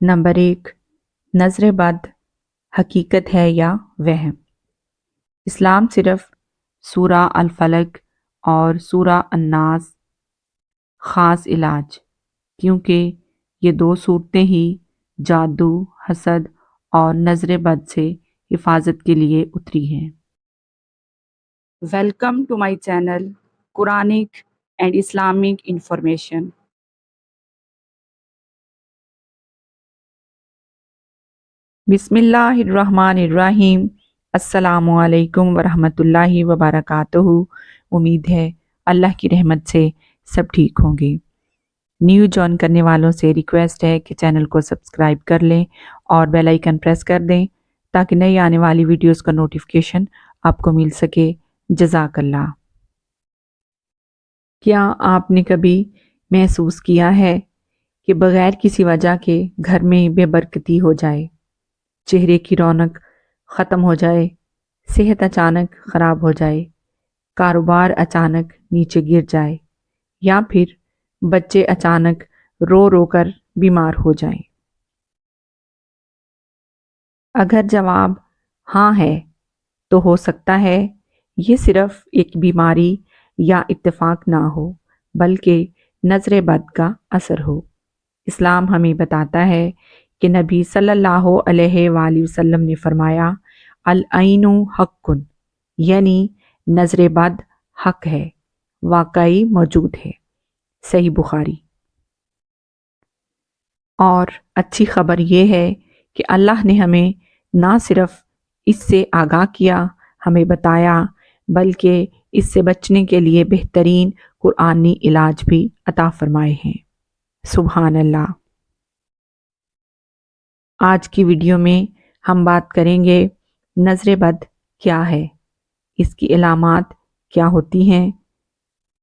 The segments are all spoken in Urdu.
نمبر 1، نظر بد حقیقت ہے یا وہم؟ اسلام صرف سورہ الفلق اور سورہ الناس خاص علاج، کیونکہ یہ 2 صورتیں ہی جادو، حسد اور نظر بد سے حفاظت کے لیے اتری ہیں۔ Welcome to my channel Quranic and Islamic information. بسم اللہ الرحمن الرحیم۔ السلام علیکم ورحمۃ اللہ وبرکاتہ۔ امید ہے اللہ کی رحمت سے سب ٹھیک ہوں گے۔ نیو جوائن کرنے والوں سے ریکویسٹ ہے کہ چینل کو سبسکرائب کر لیں اور بیل آئیکن پریس کر دیں تاکہ نئی آنے والی ویڈیوز کا نوٹیفیکیشن آپ کو مل سکے۔ جزاک اللہ۔ کیا آپ نے کبھی محسوس کیا ہے کہ بغیر کسی وجہ کے گھر میں بے برکتی ہو جائے، چہرے کی رونق ختم ہو جائے، صحت اچانک خراب ہو جائے، کاروبار اچانک نیچے گر جائے، یا پھر بچے اچانک رو رو کر بیمار ہو جائیں؟ اگر جواب ہاں ہے تو ہو سکتا ہے یہ صرف ایک بیماری یا اتفاق نہ ہو، بلکہ نظر بد کا اثر ہو۔ اسلام ہمیں بتاتا ہے کہ نبی صلی اللہ علیہ وآلہ وسلم نے فرمایا، العین حق، یعنی نظر بد حق ہے، واقعی موجود ہے۔ صحیح بخاری۔ اور اچھی خبر یہ ہے کہ اللہ نے ہمیں نہ صرف اس سے آگاہ کیا، ہمیں بتایا، بلکہ اس سے بچنے کے لیے بہترین قرآنی علاج بھی عطا فرمائے ہیں۔ سبحان اللہ۔ آج کی ویڈیو میں ہم بات کریں گے نظر بد کیا ہے، اس کی علامات کیا ہوتی ہیں،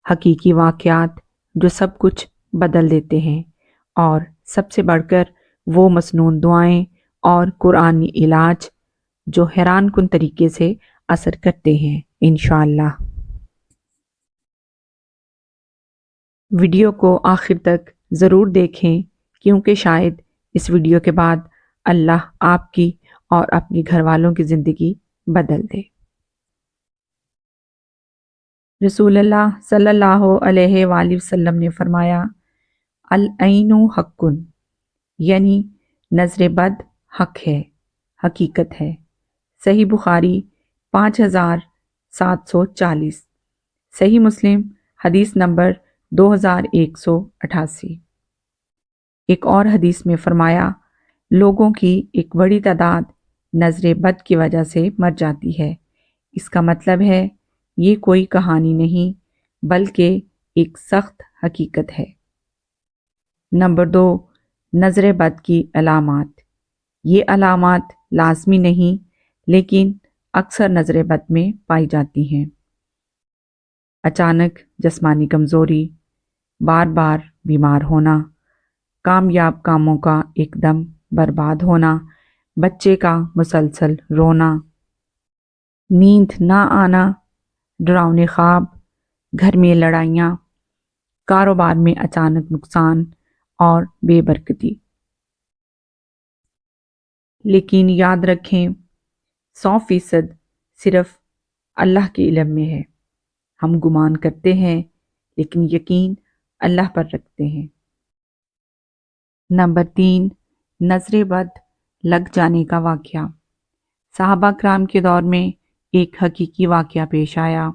حقیقی واقعات جو سب کچھ بدل دیتے ہیں، اور سب سے بڑھ کر وہ مسنون دعائیں اور قرآنی علاج جو حیران کن طریقے سے اثر کرتے ہیں انشاءاللہ۔ ویڈیو کو آخر تک ضرور دیکھیں، کیونکہ شاید اس ویڈیو کے بعد اللہ آپ کی اور اپنے گھر والوں کی زندگی بدل دے۔ رسول اللہ صلی اللہ علیہ وآلہ وسلم نے فرمایا، العین حق، یعنی نظر بد حق ہے، حقیقت ہے۔ صحیح بخاری 5740، صحیح مسلم حدیث نمبر 2188۔ ایک اور حدیث میں فرمایا، لوگوں کی ایک بڑی تعداد نظر بد کی وجہ سے مر جاتی ہے۔ اس کا مطلب ہے یہ کوئی کہانی نہیں بلکہ ایک سخت حقیقت ہے۔ نمبر 2، نظر بد کی علامات۔ یہ علامات لازمی نہیں لیکن اکثر نظر بد میں پائی جاتی ہیں۔ اچانک جسمانی کمزوری، بار بار بیمار ہونا، کامیاب کاموں کا ایک دم برباد ہونا، بچے کا مسلسل رونا، نیند نہ آنا، ڈراؤنے خواب، گھر میں لڑائیاں، کاروبار میں اچانک نقصان اور بے برکتی۔ لیکن یاد رکھیں، 100% صرف اللہ کے علم میں ہے۔ ہم گمان کرتے ہیں لیکن یقین اللہ پر رکھتے ہیں۔ نمبر 3، نظر بد لگ جانے کا واقعہ۔ صحابہ کرام کے دور میں ایک حقیقی واقعہ پیش آیا۔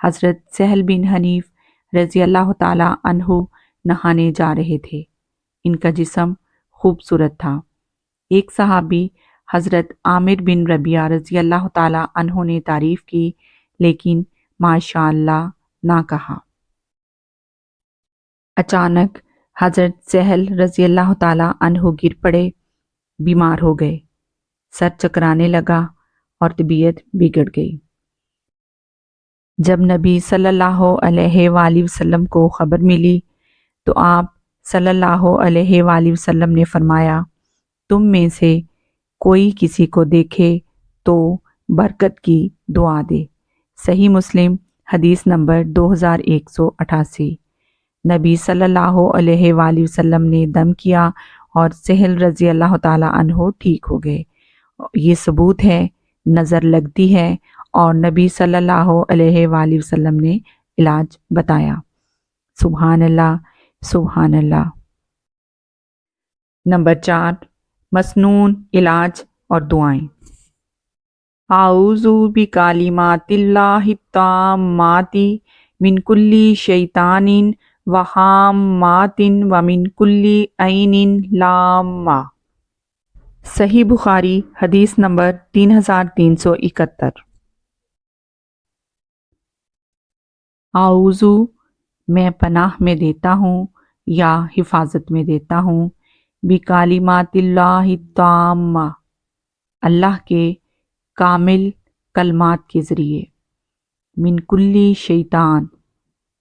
حضرت سہل بن حنیف رضی اللہ تعالی عنہ نہانے جا رہے تھے۔ ان کا جسم خوبصورت تھا۔ ایک صحابی حضرت عامر بن ربیعہ رضی اللہ تعالی عنہ نے تعریف کی لیکن ماشاء اللہ نہ کہا۔ اچانک حضرت سہل رضی اللہ تعالی عنہ گر پڑے، بیمار ہو گئے، سر چکرانے لگا اور طبیعت بگڑ گئی۔ جب نبی صلی اللہ علیہ وآلہ وسلم کو خبر ملی تو آپ صلی اللہ علیہ وآلہ وسلم نے فرمایا، تم میں سے کوئی کسی کو دیکھے تو برکت کی دعا دے۔ صحیح مسلم حدیث نمبر 2188۔ نبی صلی اللہ علیہ وآلہ وسلم نے دم کیا اور سہل رضی اللہ تعالی عنہ ٹھیک ہو گئے۔ یہ ثبوت ہے، نظر لگتی ہے اور نبی صلی اللہ علیہ وآلہ وسلم نے علاج بتایا۔ سبحان اللہ، سبحان اللہ۔ نمبر 4، مسنون علاج اور دعائیں۔ اعوذ بکلمات اللہ التامات من کل شیطان وہامات ومن کل عین لامہ۔ صحیح بخاری حدیث نمبر 3371۔ اعوذ میں پناہ میں دیتا ہوں یا حفاظت میں دیتا ہوں، بکلمات اللہ التامہ اللہ کے کامل کلمات کے ذریعے، من کلی شیطان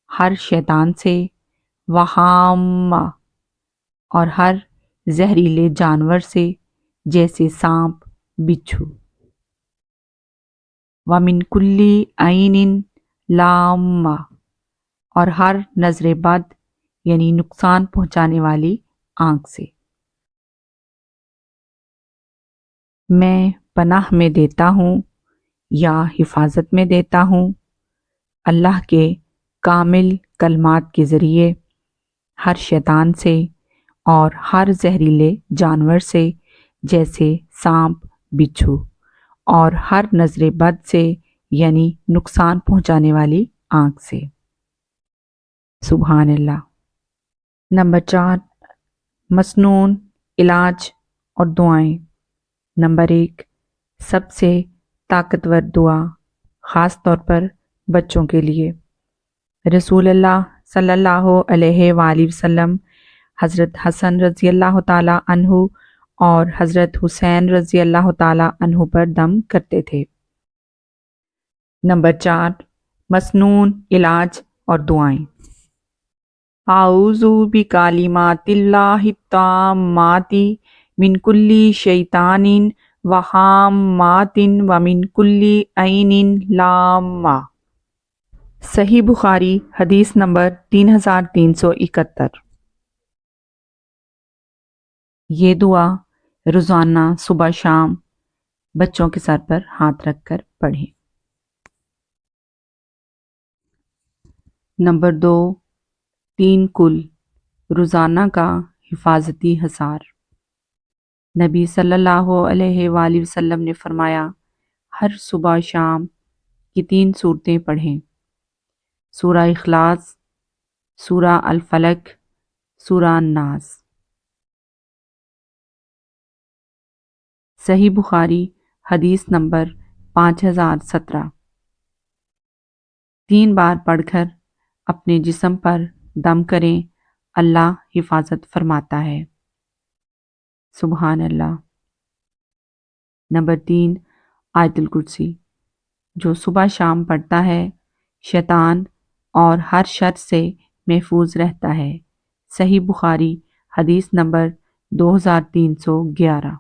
ہر شیطان سے، وہامہ اور ہر زہریلے جانور سے جیسے سانپ بچھو، ومن کلی عین لامہ اور ہر نظر بد یعنی نقصان پہنچانے والی آنکھ سے۔ میں پناہ میں دیتا ہوں یا حفاظت میں دیتا ہوں اللہ کے کامل کلمات کے ذریعے ہر شیطان سے اور ہر زہریلے جانور سے جیسے سانپ بچھو اور ہر نظر بد سے یعنی نقصان پہنچانے والی آنکھ سے۔ سبحان اللہ۔ نمبر 4، مسنون علاج اور دعائیں۔ نمبر 1، سب سے طاقتور دعا خاص طور پر بچوں کے لیے۔ رسول اللہ صلی اللہ علیہ وآلہ وسلم حضرت حسن رضی اللہ تعالی عنہ اور حضرت حسین رضی اللہ تعالی عنہ پر دم کرتے تھے۔ نمبر 4، مسنون علاج اور دعائیں۔ اعوذ بکلمات اللہ التامات من کل شیطان وہامات ومن کل عین لامہ۔ صحیح بخاری حدیث نمبر 3371۔ یہ دعا روزانہ صبح شام بچوں کے سر پر ہاتھ رکھ کر پڑھیں۔ نمبر 2، 3 کل روزانہ کا حفاظتی حصار۔ نبی صلی اللہ علیہ وآلہ وسلم نے فرمایا، ہر صبح شام کی 3 صورتیں پڑھیں، سورہ اخلاص، سورہ الفلق، سورہ الناس۔ صحیح بخاری حدیث نمبر 5017۔ 3 بار پڑھ کر اپنے جسم پر دم کریں، اللہ حفاظت فرماتا ہے۔ سبحان اللہ۔ نمبر 3، آیت الکرسی، جو صبح شام پڑھتا ہے شیطان اور ہر شر سے محفوظ رہتا ہے۔ صحیح بخاری حدیث نمبر 2311۔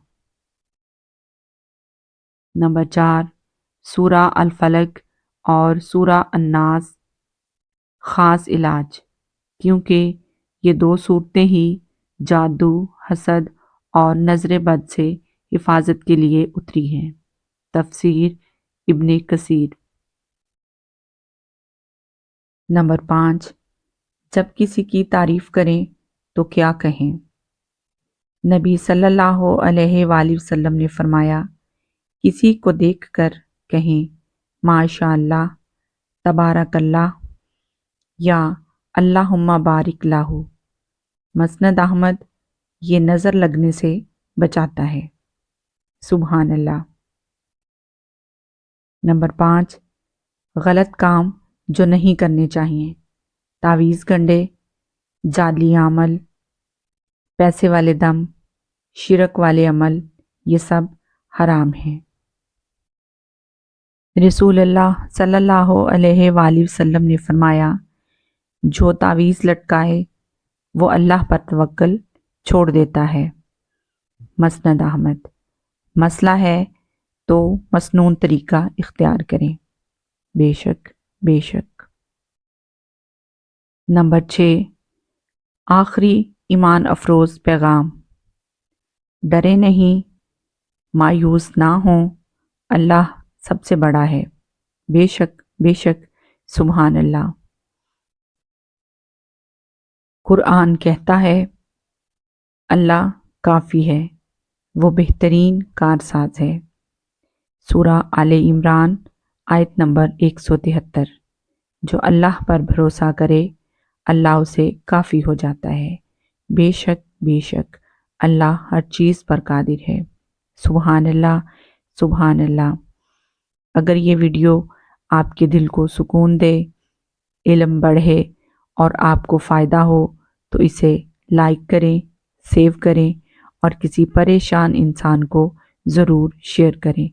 نمبر 4، سورہ الفلق اور سورہ الناس خاص علاج، کیونکہ یہ 2 صورتیں ہی جادو، حسد اور نظر بد سے حفاظت کے لیے اتری ہیں۔ تفسیر ابن کثیر۔ نمبر 5، جب کسی کی تعریف کریں تو کیا کہیں؟ نبی صلی اللہ علیہ وآلہ وسلم نے فرمایا، کسی کو دیکھ کر کہیں ماشاء اللہ، تبارک اللہ یا اللہم بارک لہ۔ مسند احمد۔ یہ نظر لگنے سے بچاتا ہے۔ سبحان اللہ۔ نمبر 5، غلط کام جو نہیں کرنے چاہیے، تعویذ گنڈے، جعلی عمل، پیسے والے دم، شرک والے عمل، یہ سب حرام ہیں۔ رسول اللہ صلی اللہ علیہ وآلہ وسلم نے فرمایا، جو تعویذ لٹکائے وہ اللہ پر توکل چھوڑ دیتا ہے۔ مسند احمد۔ مسئلہ ہے تو مسنون طریقہ اختیار کریں، بے شک بے شک۔ نمبر 6، آخری ایمان افروز پیغام۔ ڈرے نہیں، مایوس نہ ہوں، اللہ سب سے بڑا ہے، بے شک سبحان اللہ۔ قرآن کہتا ہے اللہ کافی ہے، وہ بہترین کارساز ہے۔ سورہ آل عمران آیت نمبر 173۔ جو اللہ پر بھروسہ کرے اللہ اسے کافی ہو جاتا ہے، بے شک اللہ ہر چیز پر قادر ہے، سبحان اللہ سبحان اللہ۔ اگر یہ ویڈیو آپ کے دل کو سکون دے، علم بڑھے اور آپ کو فائدہ ہو تو اسے لائک کریں، سیو کریں اور کسی پریشان انسان کو ضرور شیئر کریں۔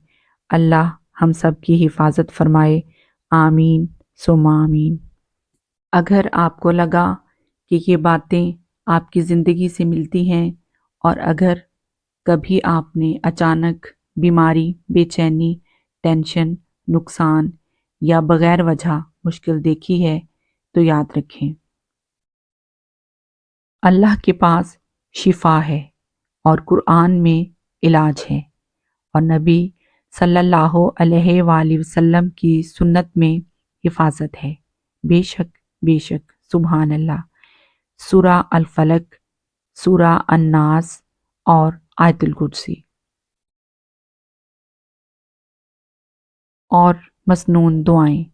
اللہ ہم سب کی حفاظت فرمائے، آمین ثم آمین۔ اگر آپ کو لگا کہ یہ باتیں آپ کی زندگی سے ملتی ہیں اور اگر کبھی آپ نے اچانک بیماری، بے چینی، ٹینشن، نقصان یا بغیر وجہ مشکل دیکھی ہے تو یاد رکھیں اللہ کے پاس شفا ہے اور قرآن میں علاج ہے اور نبی صلی اللہ علیہ وآلہ وسلم کی سنت میں حفاظت ہے، بے شک سبحان اللہ۔ سورہ الفلق، سورہ الناس اور آیت الکرسی اور مسنون دعائیں،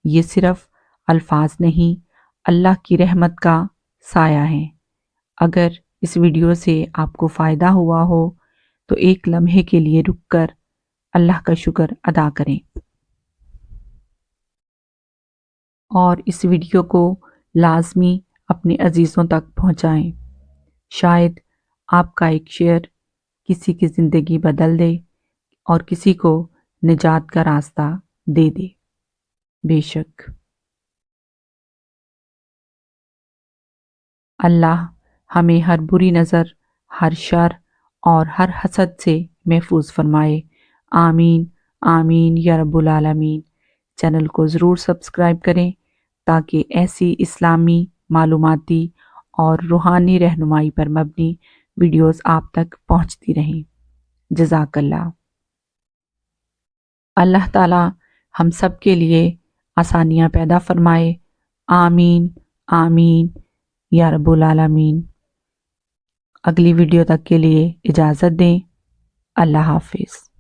یہ صرف الفاظ نہیں، اللہ کی رحمت کا سایہ ہیں۔ اگر اس ویڈیو سے آپ کو فائدہ ہوا ہو تو ایک لمحے کے لیے رک کر اللہ کا شکر ادا کریں اور اس ویڈیو کو لازمی اپنے عزیزوں تک پہنچائیں۔ شاید آپ کا ایک شیئر کسی کی زندگی بدل دے اور کسی کو نجات کا راستہ دے دے، بے شک اللہ ہمیں ہر بری نظر، ہر شر اور ہر حسد سے محفوظ فرمائے، آمین آمین یا رب العالمین۔ چینل کو ضرور سبسکرائب کریں تاکہ ایسی اسلامی، معلوماتی اور روحانی رہنمائی پر مبنی ویڈیوز آپ تک پہنچتی رہیں۔ جزاک اللہ۔ اللہ تعالی ہم سب کے لیے آسانیاں پیدا فرمائے، آمین آمین یا رب العالمین۔ اگلی ویڈیو تک کے لیے اجازت دیں، اللہ حافظ۔